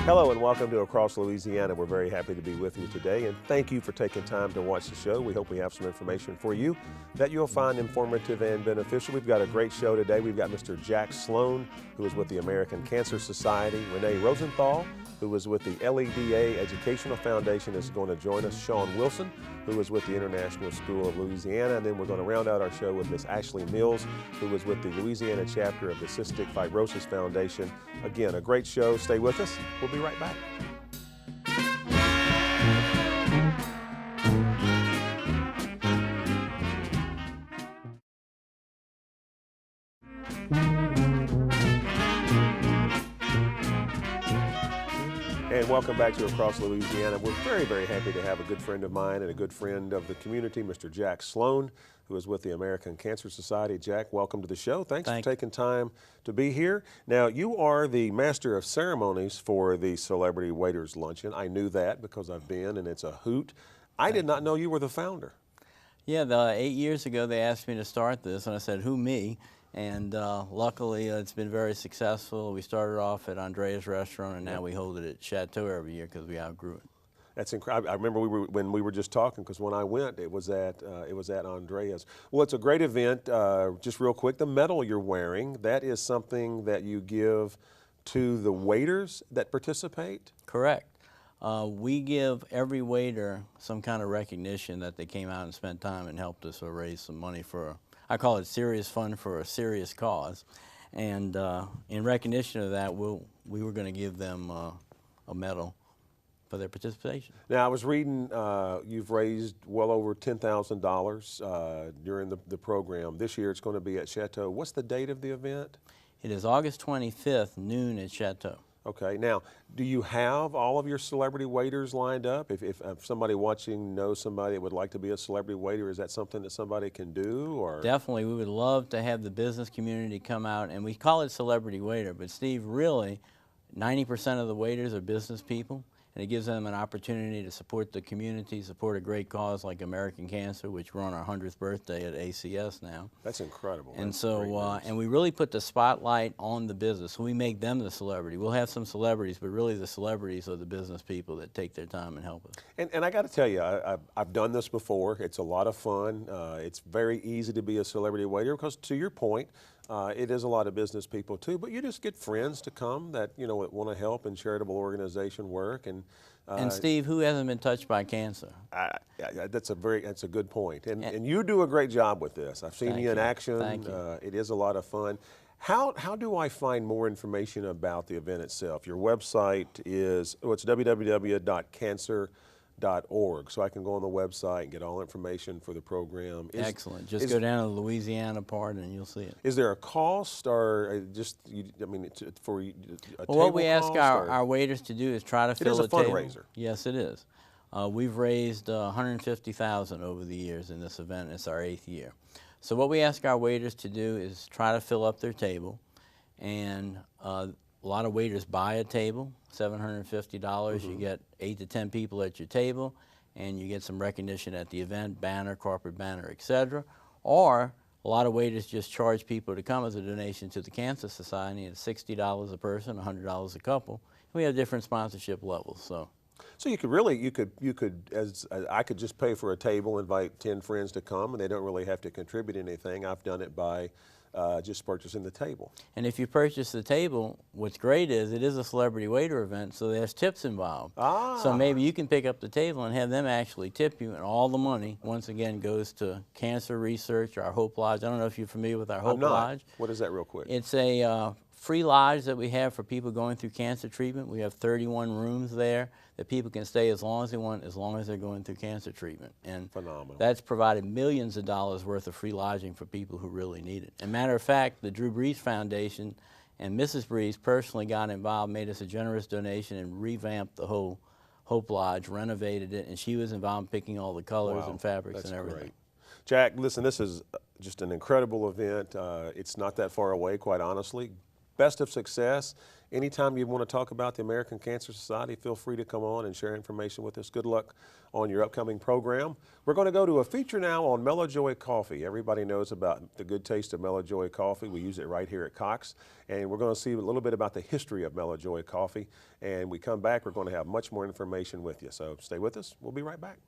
Hello and welcome to Across Louisiana. We're very happy to be with you today, and thank you for taking time to watch the show. We hope we have some information for you that you'll find informative and beneficial. We've got a great show today. We've got Mr. Jack Sloan, who is with the American Cancer Society. Rene Rosenthal, who is with the LEDA Educational Foundation, is going to join us. Shawn Wilson, who is with the International School of Louisiana. And then we're going to round out our show with Miss Ashley Mills, who is with the Louisiana chapter of the Cystic Fibrosis Foundation. Again, a great show. Stay with us. We'll be right back. And welcome back to Across Louisiana. We're very, very happy to have a good friend of mine and a good friend of the community, Mr. Jack Sloan, who is with the American Cancer Society. Jack, welcome to the show. Thanks for taking time to be here. Now, you are the master of ceremonies for the Celebrity Waiters Luncheon. I knew that because I've been, and it's a hoot. I did not know you were the founder. Yeah, 8 years ago they asked me to start this, and I said, who, me? And luckily it's been very successful. We started off at Andrea's restaurant, and now we hold it at Chateau every year because we outgrew it. That's incredible. I remember when we were just talking, because when I went, it was at Andrea's. Well, it's a great event. Just real quick, the medal you're wearing, that is something that you give to the waiters that participate? Correct. We give every waiter some kind of recognition that they came out and spent time and helped us raise some money for, I call it serious fun for a serious cause. And in recognition of that, we were going to give them a medal for their participation. Now, I was reading you've raised well over $10,000 during the program. This year it's going to be at Chateau. What's the date of the event? It is August 25th, noon at Chateau. Okay. Now, do you have all of your celebrity waiters lined up? If somebody watching knows somebody that would like to be a celebrity waiter, is that something that somebody can do? Or definitely, we would love to have the business community come out, and we call it celebrity waiter, but Steve, really, 90% of the waiters are business people, and it gives them an opportunity to support the community, support a great cause like American Cancer, which we're on our 100th birthday at ACS now. That's incredible. And That's so, and we really put the spotlight on the business. So we make them the celebrity. We'll have some celebrities, but really the celebrities are the business people that take their time and help us. And I got to tell you, I've done this before. It's a lot of fun. It's very easy to be a celebrity waiter because, to your point, it is a lot of business people too, but you just get friends to come that want to help in charitable organization work. And Steve, who hasn't been touched by cancer? That's a good point. And you do a great job with this. I've seen you in action. Thank you. It is a lot of fun. How do I find more information about the event itself? Your website is it's www.cancer.org, so I can go on the website and get all information for the program. Excellent. Just go down to the Louisiana part and you'll see it. Is there a cost, or just, for a well, what we ask our waiters to do is try to fill a table. It is a fundraiser. Yes, it is. We've raised $150,000 over the years in this event. It's our 8th year. So what we ask our waiters to do is try to fill up their table, and a lot of waiters buy a table, $750. You get 8 to 10 people at your table, and you get some recognition at the event, banner, corporate banner, etc. Or a lot of waiters just charge people to come as a donation to the Cancer Society. It's $60 a person, $100 a couple. And we have different sponsorship levels. So you could I could just pay for a table, invite 10 friends to come, and they don't really have to contribute anything. I've done it by just purchasing the table. And if you purchase the table, what's great is it is a celebrity waiter event, so there's tips involved. So maybe you can pick up the table and have them actually tip you, and all the money, once again, goes to cancer research, our Hope Lodge. I don't know if you're familiar with our Hope Lodge. What is that real quick? It's a free lodge that we have for people going through cancer treatment. We have 31 rooms there that people can stay as long as they want, as long as they're going through cancer treatment. And phenomenal. That's provided millions of dollars worth of free lodging for people who really need it. And matter of fact, the Drew Brees Foundation and Mrs. Brees personally got involved, made us a generous donation, and revamped the whole Hope Lodge, renovated it, and she was involved in picking all the colors and fabrics and everything. Great. Jack, listen, this is just an incredible event. It's not that far away, quite honestly. Best of success, Anytime you want to talk about the American Cancer Society, feel free to come on and share information with us. Good luck on your upcoming program. We're going to go to a feature now on Mellow Joy Coffee. Everybody knows about the good taste of Mellow Joy Coffee. We use it right here at Cox. And we're going to see a little bit about the history of Mellow Joy Coffee. And we come back, we're going to have much more information with you. So stay with us. We'll be right back.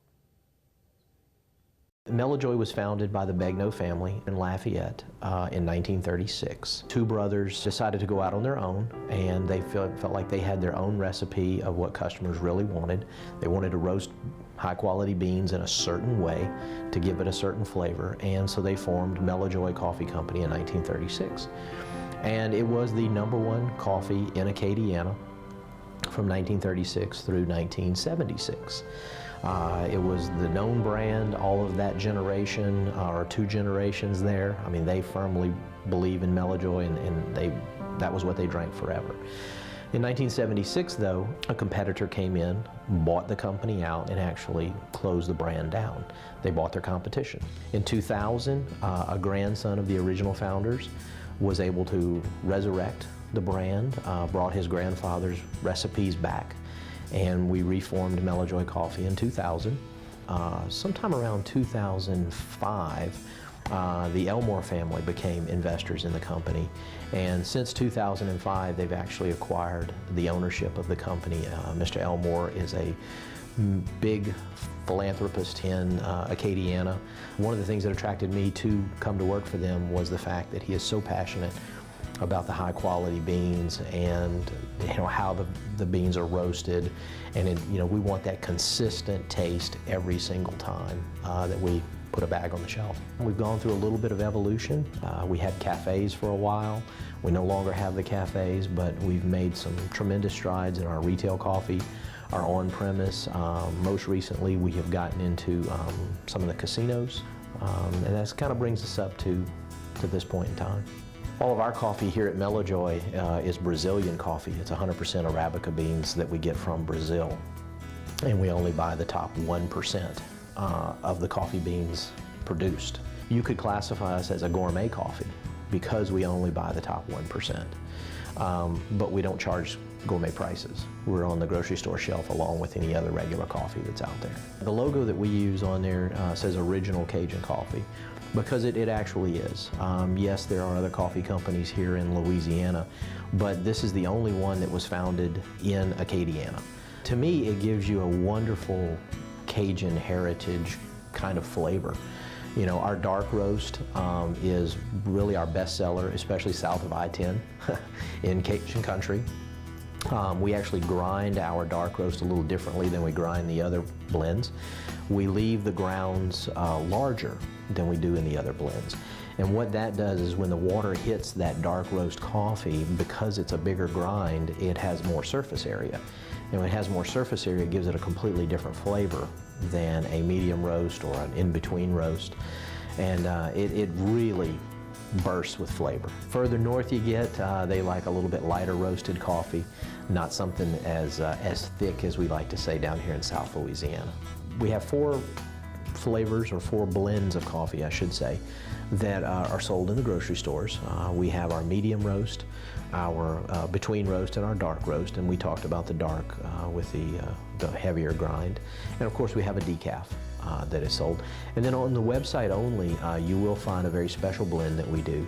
Mellow Joy was founded by the Begnaud family in Lafayette in 1936. Two brothers decided to go out on their own, and they felt like they had their own recipe of what customers really wanted. They wanted to roast high-quality beans in a certain way to give it a certain flavor, and so they formed Mellow Joy Coffee Company in 1936. And it was the #1 coffee in Acadiana from 1936 through 1976. It was the known brand, all of that generation, or 2 generations there. I mean, they firmly believe in Mellow Joy, and that was what they drank forever. In 1976, though, a competitor came in, bought the company out, and actually closed the brand down. They bought their competition. In 2000, a grandson of the original founders was able to resurrect the brand, brought his grandfather's recipes back, and we reformed Mellow Joy Coffee in 2000. Sometime around 2005, the Elmore family became investors in the company, and since 2005 they've actually acquired the ownership of the company. Mr. Elmore is a big philanthropist in Acadiana. One of the things that attracted me to come to work for them was the fact that he is so passionate about the high quality beans and how the beans are roasted, and we want that consistent taste every single time that we put a bag on the shelf. We've gone through a little bit of evolution. We had cafes for a while. We no longer have the cafes, but we've made some tremendous strides in our retail coffee, our on-premise. Most recently we have gotten into some of the casinos, and that kind of brings us up to this point in time. All of our coffee here at Mellow Joy is Brazilian coffee. It's 100% Arabica beans that we get from Brazil. And we only buy the top 1% of the coffee beans produced. You could classify us as a gourmet coffee because we only buy the top 1%. But we don't charge gourmet prices. We're on the grocery store shelf along with any other regular coffee that's out there. The logo that we use on there says Original Cajun Coffee, because it actually is. Yes, there are other coffee companies here in Louisiana, but this is the only one that was founded in Acadiana. To me, it gives you a wonderful Cajun heritage kind of flavor. Our dark roast is really our best seller, especially south of I-10 in Cajun country. We actually grind our dark roast a little differently than we grind the other blends. We leave the grounds larger than we do in the other blends. And what that does is when the water hits that dark roast coffee, because it's a bigger grind, it has more surface area. And when it has more surface area, it gives it a completely different flavor than a medium roast or an in-between roast. And it really bursts with flavor. Further north you get, they like a little bit lighter roasted coffee, not something as thick as we like to say down here in South Louisiana. We have 4 flavors, or 4 blends of coffee, I should say, that are sold in the grocery stores. We have our medium roast, our between roast, and our dark roast, and we talked about the dark with the heavier grind. And of course we have a decaf that is sold. And then on the website only, you will find a very special blend that we do,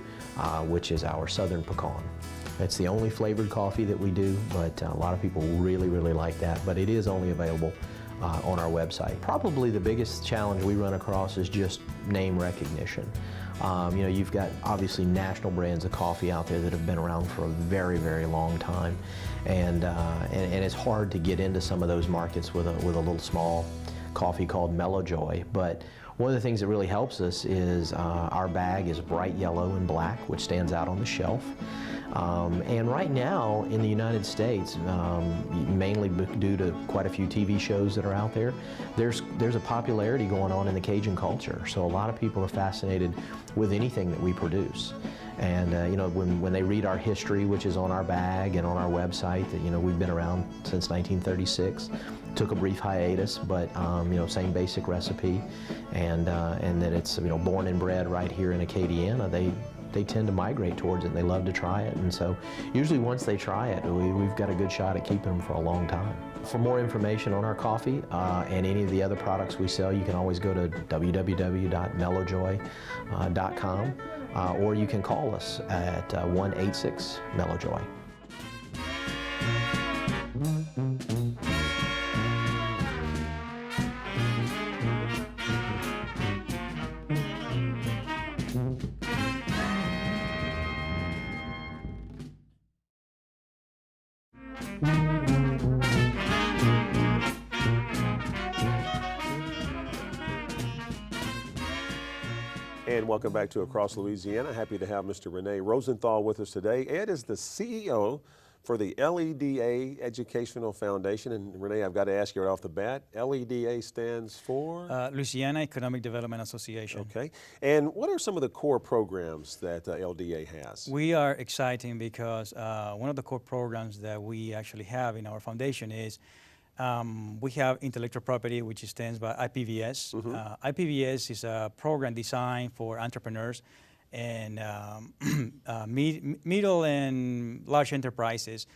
which is our Southern Pecan. It's the only flavored coffee that we do, but a lot of people really, really like that, but it is only available on our website. Probably the biggest challenge we run across is just name recognition. You've got obviously national brands of coffee out there that have been around for a very, very long time, and it's hard to get into some of those markets with a little small coffee called Mellow Joy. But one of the things that really helps us is our bag is bright yellow and black, which stands out on the shelf. And right now in the United States, mainly due to quite a few TV shows that are out there, there's a popularity going on in the Cajun culture. So a lot of people are fascinated with anything that we produce. And when they read our history, which is on our bag and on our website, that we've been around since 1936. Took a brief hiatus, but same basic recipe, and that it's born and bred right here in Acadiana. they tend to migrate towards it and they love to try it. And so usually once they try it, we've got a good shot at keeping them for a long time. For more information on our coffee and any of the other products we sell, you can always go to www.mellowjoy.com or you can call us at 1-86-MELLOW-JOY. And welcome back to Across Louisiana. Happy to have Mr. Rene Rosenthal with us today. Ed is the CEO for the LEDA Educational Foundation. And Rene, I've got to ask you right off the bat, LEDA stands for? Louisiana Economic Development Association. Okay. And what are some of the core programs that LDA has? We are exciting because one of the core programs that we actually have in our foundation is we have intellectual property, which stands by IPVS. IPVS is a program designed for entrepreneurs and middle and large enterprises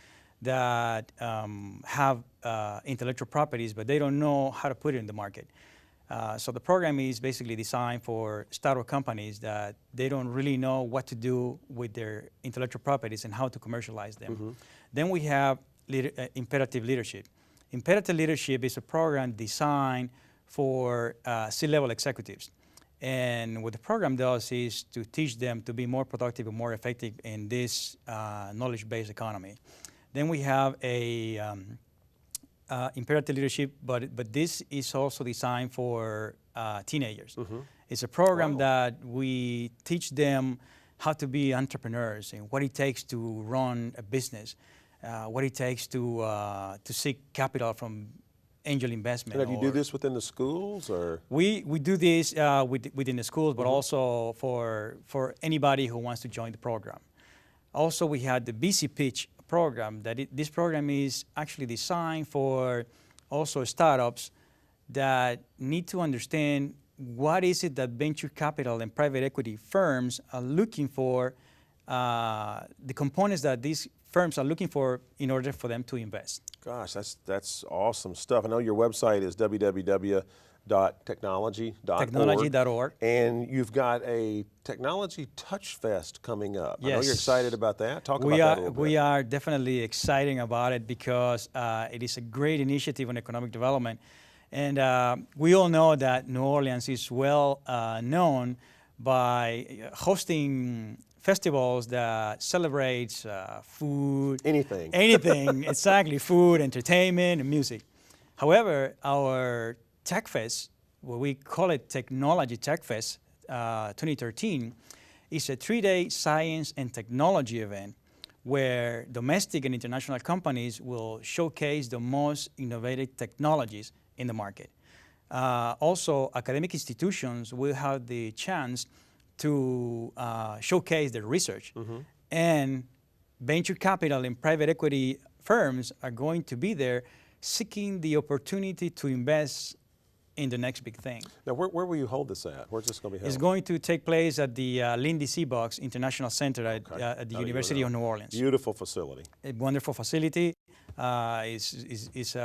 that have intellectual properties, but they don't know how to put it in the market. So the program is basically designed for startup companies that they don't really know what to do with their intellectual properties and how to commercialize them. Then we have Imperative Leadership. Imperative Leadership is a program designed for C-level executives. And what the program does is to teach them to be more productive and more effective in this knowledge-based economy. Then we have a Imperative Leadership, but this is also designed for teenagers. It's a program that we teach them how to be entrepreneurs and what it takes to run a business. What it takes to seek capital from angel investment. And do you do this within the schools, or? We do this within the schools, but also for anybody who wants to join the program. Also, we had the BC Pitch program. This program is actually designed for also startups that need to understand what is it that venture capital and private equity firms are looking for, the components that these firms are looking for in order for them to invest. Gosh, that's awesome stuff. I know your website is www.technology.org. And you've got a Technology Touch Fest coming up. Yes. I know you're excited about that. Talk about that a little bit. We are definitely excited about it because it is a great initiative on economic development. And we all know that New Orleans is well known by hosting festivals that celebrates food. Anything. Anything, exactly, food, entertainment, and music. However, our Tech Fest, what we call it Technology Tech Fest 2013, is a 3-day science and technology event where domestic and international companies will showcase the most innovative technologies in the market. Also, academic institutions will have the chance to showcase their research. And venture capital and private equity firms are going to be there seeking the opportunity to invest in the next big thing. Now, where will you hold this at? Where's this going to be held? It's going to take place at the Lindy Seabox International Center at the University of New Orleans. Beautiful facility. A wonderful facility. It's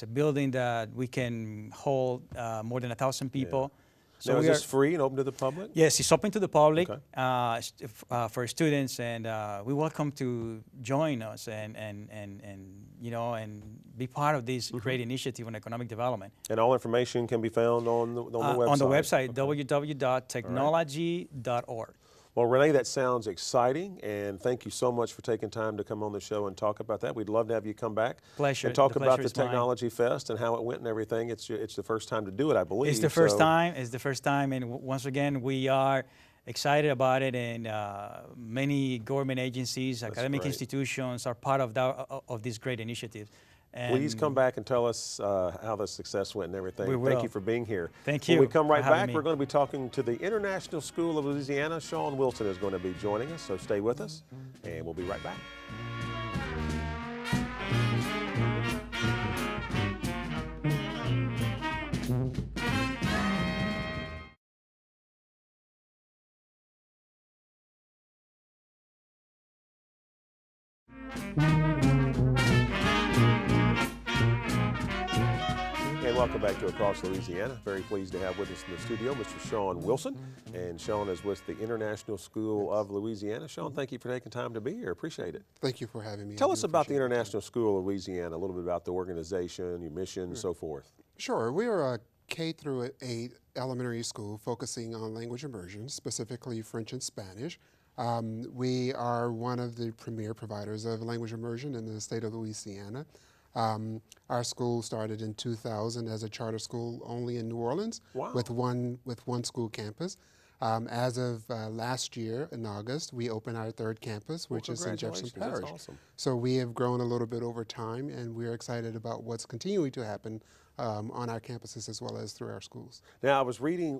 a building that we can hold more than 1,000 people. Yeah. So now, is this free and open to the public? Yes, it's open to the public Okay. For students, and we welcome to join us and be part of this great initiative on economic development. And all information can be found on the website? On the website, www.technology.org. Well, Rene, that sounds exciting, and thank you so much for taking time to come on the show and talk about that. We'd love to have you come back Pleasure. and talk The about pleasure the is mine. Technology Fest and how it went and everything. It's the first time to do it, I believe. It's the first time. It's the first time, and once again, we are excited about it, and many government agencies, academic institutions are part of this great initiative. And please come back and tell us how the success went and everything. We will. Thank you for being here. Thank you. When we come right for having back, me. we're going to be talking to the International School of Louisiana. Shawn Wilson is going to be joining us, so stay with us, and we'll be right back. And welcome back to Across Louisiana. Very pleased to have with us in the studio Mr. Shawn Wilson. And Shawn is with the International School of Louisiana. Shawn, thank you for taking time to be here. Appreciate it. Thank you for having me. Tell us about the International School of Louisiana, a little bit about the organization, your mission, and so forth. Sure. We are a K through 8 elementary school focusing on language immersion, specifically French and Spanish. We are one of the premier providers of language immersion in the state of Louisiana. Our school started in 2000 as a charter school only in New Orleans. Wow. with one school campus. As of last year in August, we opened our 3rd campus, which is in Jefferson Parish. That's awesome. So we have grown a little bit over time, and we're excited about what's continuing to happen on our campuses as well as through our schools. Now, I was reading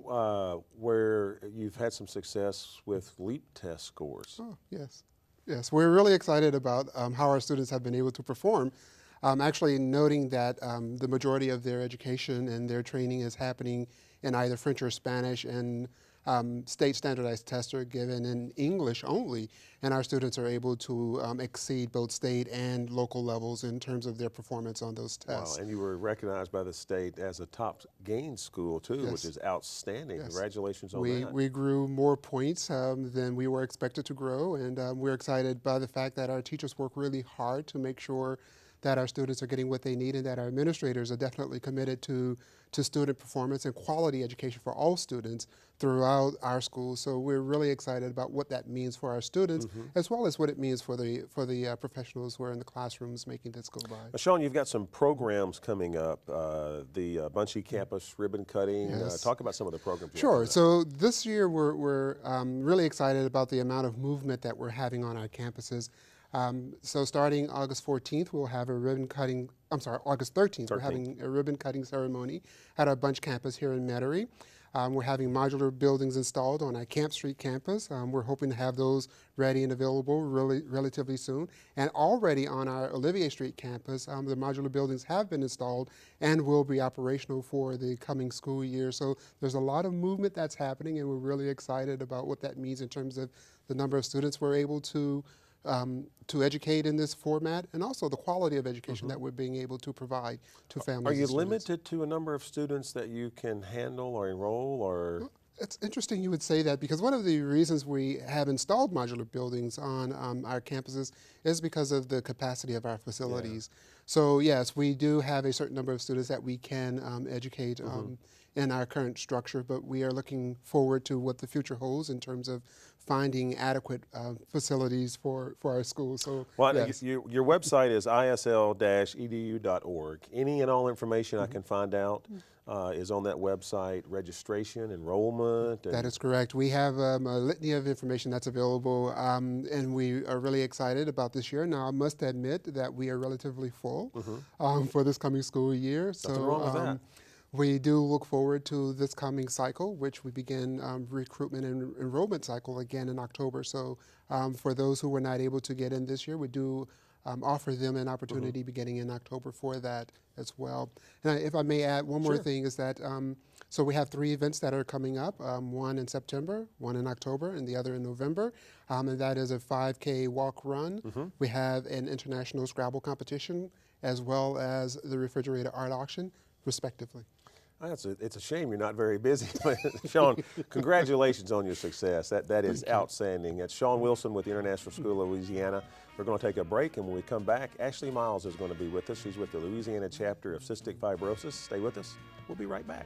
where you've had some success with LEAP test scores. Oh, yes. Yes, we're really excited about how our students have been able to perform. Actually noting that the majority of their education and their training is happening in either French or Spanish, and state standardized tests are given in English only, and our students are able to exceed both state and local levels in terms of their performance on those tests. Wow, and you were recognized by the state as a top gain school too, Yes. which is outstanding. Yes. Congratulations on that. We grew more points than we were expected to grow, and we're excited by the fact that our teachers work really hard to make sure that our students are getting what they need, and that our administrators are definitely committed to student performance and quality education for all students throughout our schools. So we're really excited about what that means for our students, as well as what it means for the professionals who are in the classrooms making this go by. Shawn, you've got some programs coming up, the Bunchy Campus ribbon cutting. Yes. Talk about some of the programs. Sure. So this year we're really excited about the amount of movement that we're having on our campuses. So starting August 14th, we'll have a ribbon cutting, August 13th, we're having a ribbon cutting ceremony at our Bunch campus here in Metairie. We're having modular buildings installed on our Camp Street campus. We're hoping to have those ready and available relatively soon. And already on our Olivier Street campus, the modular buildings have been installed and will be operational for the coming school year. So there's a lot of movement that's happening, and we're really excited about what that means in terms of the number of students we're able to educate in this format, and also the quality of education that we're being able to provide to families. Are you and students. limited to a number of students that you can handle or enroll, or? It's interesting you would say that, because one of the reasons we have installed modular buildings on our campuses is because of the capacity of our facilities. Yeah. So yes, we do have a certain number of students that we can educate in our current structure, but we are looking forward to what the future holds in terms of finding adequate facilities for our schools. So, well, yes. your website is isl-edu.org. Any and all information I can find out is on that website, registration, enrollment. That is correct. We have a litany of information that's available, and we are really excited about this year. Now, I must admit that we are relatively full for this coming school year. Nothing wrong with that. We do look forward to this coming cycle, which we begin recruitment and enrollment cycle again in October. So for those who were not able to get in this year, we do offer them an opportunity beginning in October for that as well. And if I may add one more thing is that, so we have 3 events that are coming up, one in September, one in October, and the other in November. And that is a 5K walk run. We have an international Scrabble competition, as well as the refrigerator art auction, respectively. It's a shame you're not very busy. Shawn, congratulations on your success. That is outstanding. That's Shawn Wilson with the International School of Louisiana. We're going to take a break, and when we come back, Ashley Miles is going to be with us. She's with the Louisiana chapter of Cystic Fibrosis. Stay with us. We'll be right back.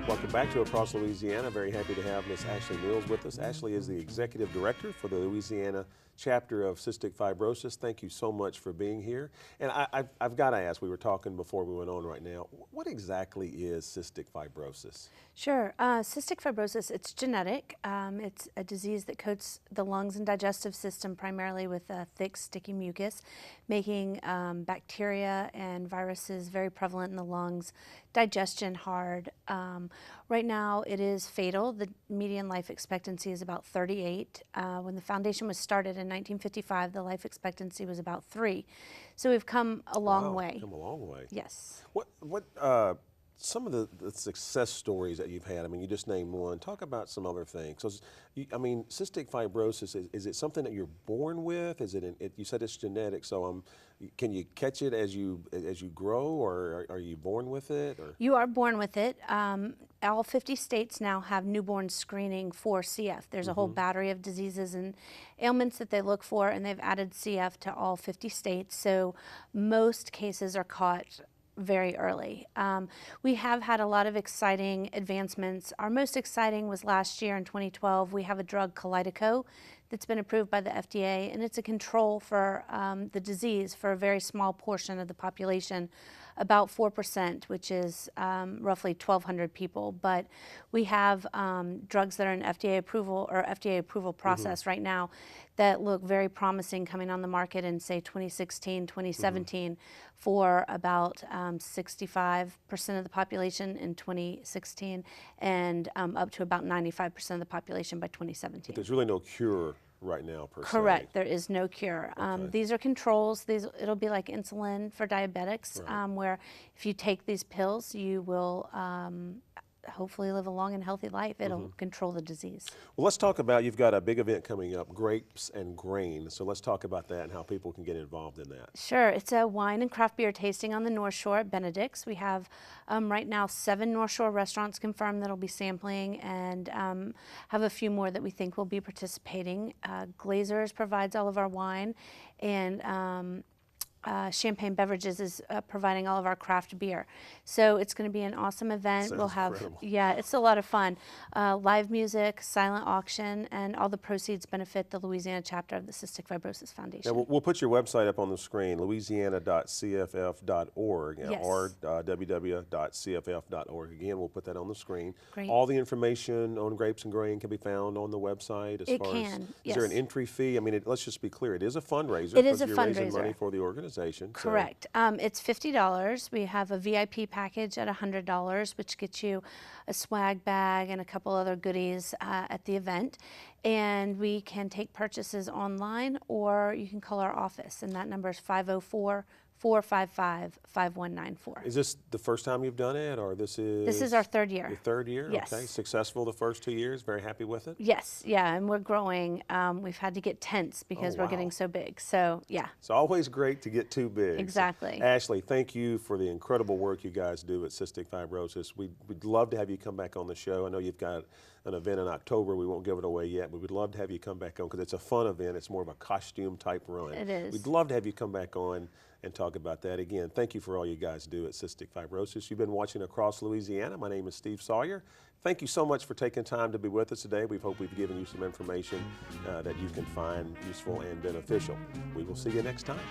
Welcome back to Across Louisiana. Very happy to have Miss Ashley Mills with us. Ashley is the Executive Director for the Louisiana chapter of Cystic Fibrosis. Thank you so much for being here. And I've got to ask, we were talking before we went on right now, what exactly is cystic fibrosis? Sure. Cystic fibrosis, it's genetic. It's a disease that coats the lungs and digestive system primarily with a thick, sticky mucus, making bacteria and viruses very prevalent in the lungs, digestion hard. Right now, it is fatal. The median life expectancy is about 38. When the foundation was started in 1955, the life expectancy was about 3. So we've come a long way. Come a long way. Yes. What some of the success stories that you've had? I mean, you just named one. Talk about some other things. So, I mean, cystic fibrosis, is it something that you're born with? Is it, you said it's genetic, so can you catch it as you grow, or are you born with it? Or? You are born with it. All 50 states now have newborn screening for CF. There's a whole battery of diseases and ailments that they look for, and they've added CF to all 50 states. So most cases are caught very early. We have had a lot of exciting advancements. Our most exciting was last year in 2012. We have a drug, Kalydeco, that's been approved by the FDA, and it's a control for the disease for a very small portion of the population, about 4%, which is roughly 1,200 people. But we have drugs that are in FDA approval process right now that look very promising coming on the market in, say, 2016, 2017 for about 65% of the population in 2016 and up to about 95% of the population by 2017. But there's really no cure right now, per se. Correct. There is no cure. Okay. These are controls. It'll be like insulin for diabetics, where if you take these pills, you will hopefully live a long and healthy life. It'll control the disease. Well, let's talk about, you've got a big event coming up, Grapes and Grain. So let's talk about that and how people can get involved in that. Sure. It's a wine and craft beer tasting on the North Shore at Benedict's. We have right now 7 North Shore restaurants confirmed that'll be sampling, and have a few more that we think will be participating. Glazers provides all of our wine, and Champagne Beverages is providing all of our craft beer. So it's going to be an awesome event. Sounds we'll have, incredible. yeah, it's a lot of fun. Live music, silent auction, and all the proceeds benefit the Louisiana chapter of the Cystic Fibrosis Foundation. Now, we'll put your website up on the screen, louisiana.cff.org, Yes. or www.cff.org. Again, we'll put that on the screen. Great. All the information on Grapes and Grain can be found on the website. As It far can, as, yes. Is there an entry fee? I mean, let's just be clear. It is a fundraiser. It is a because you're raising fundraiser. money for the organization. So- Correct. It's $50. We have a VIP package at $100, which gets you a swag bag and a couple other goodies at the event. And we can take purchases online, or you can call our office, and that number is 504-455-5194. Is this the first time you've done it, or this is? This is our 3rd year. Your 3rd year? Yes. Okay. Successful the first 2 years? Very happy with it? Yes, yeah, and we're growing. We've had to get tents because wow. we're getting so big. So, yeah. It's always great to get too big. Exactly. So, Ashley, thank you for the incredible work you guys do at Cystic Fibrosis. We'd love to have you come back on the show. I know you've got an event in October. We won't give it away yet, but we'd love to have you come back on because it's a fun event. It's more of a costume type run. It is. We'd love to have you come back on and talk about that. Again, thank you for all you guys do at Cystic Fibrosis. You've been watching Across Louisiana. My name is Steve Sawyer. Thank you so much for taking time to be with us today. We hope we've given you some information that you can find useful and beneficial. We will see you next time.